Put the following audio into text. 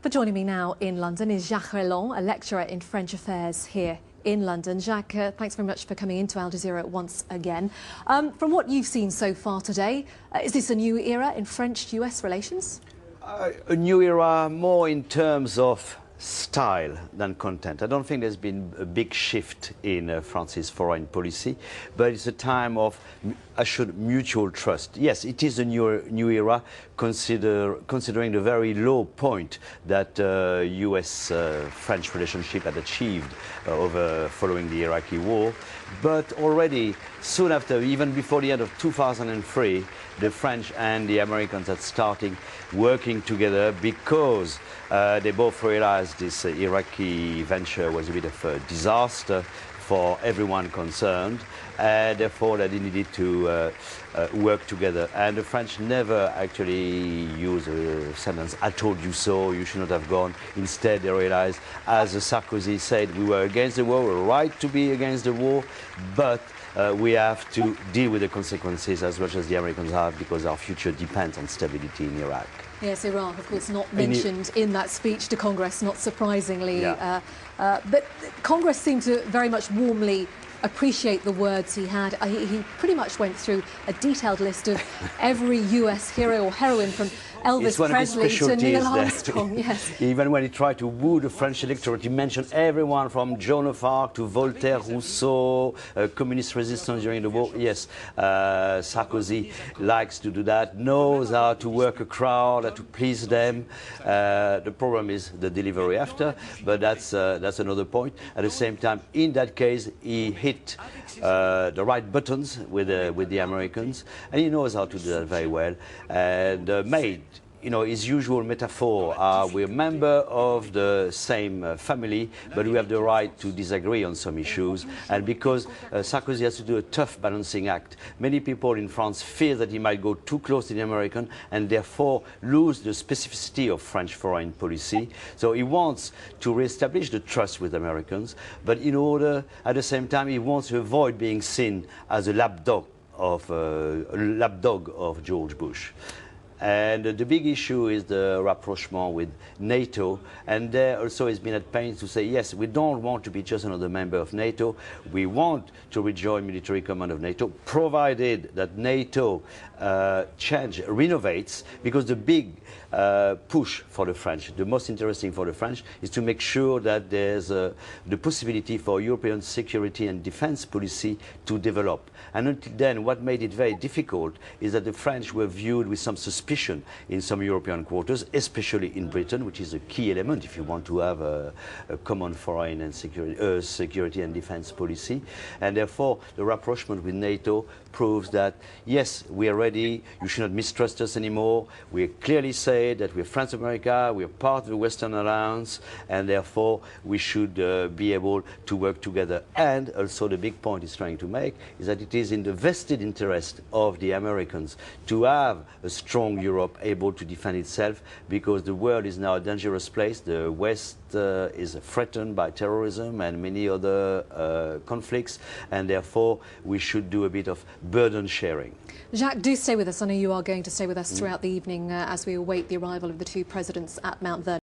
For joining me now in London is Jacques Reland, a lecturer in French affairs here in London. Jacques, thanks very much for coming into Al Jazeera once again. From what you've seen so far today, is this a new era in French-US relations? A new era more in terms of style than content. I don't think there's been a big shift in France's foreign policy, but it's a time of assured mutual trust. Yes, it is a new era, considering the very low point that US-French relationship had achieved following the Iraqi war. But already, soon after, even before the end of 2003, the French and the Americans had started working together because they both realized this Iraqi venture was a bit of a disaster for everyone concerned, and therefore that they needed to work together. And the French never actually used a sentence, "I told you so, you should not have gone." Instead, they realized, as Sarkozy said, we were against the war, we're right to be against the war, but we have to deal with the consequences as much as the Americans have, because our future depends on stability in Iraq. Yes, Iraq, of course, not mentioned in that speech to Congress, not surprisingly. Yeah. But Congress seemed to very much warmly appreciate the words he had. He pretty much went through a detailed list of every US hero or heroine, from Elvis Presley to Neil Armstrong. Yes. Even when he tried to woo the French electorate, he mentioned everyone from Joan of Arc to Voltaire, Rousseau, communist resistance during the war. Yes, Sarkozy likes to do that, knows how to work a crowd, how to please them. The problem is the delivery after, but that's another point. At the same time, in that case, he hit the right buttons with the Americans, and he knows how to do that very well, and made his usual metaphor. We're a member of the same family, but we have the right to disagree on some issues. And because Sarkozy has to do a tough balancing act, many people in France fear that he might go too close to the American and therefore lose the specificity of French foreign policy. So he wants to reestablish the trust with Americans, but in order, at the same time, he wants to avoid being seen as a lapdog of George Bush. And the big issue is the rapprochement with NATO, and there also has been at pains to say, yes, we don't want to be just another member of NATO. We want to rejoin military command of NATO, provided that NATO renovates, because the big push for the French, the most interesting for the French, is to make sure that there's the possibility for European security and defense policy to develop. And until then, what made it very difficult is that the French were viewed with some suspicion in some European quarters, especially in Britain, which is a key element if you want to have a common foreign and security and defense policy. And therefore, the rapprochement with NATO proves that, yes, we are ready, you should not mistrust us anymore. We clearly say that we're France America, we're part of the Western Alliance, and therefore we should be able to work together. And also the big point he's trying to make is that it is in the vested interest of the Americans to have a strong Europe able to defend itself, because the world is now a dangerous place. The West is threatened by terrorism and many other conflicts, and therefore we should do a bit of burden sharing. Jacques, do stay with us. I know you are going to stay with us throughout the evening as we await the arrival of the two presidents at Mount Vernon.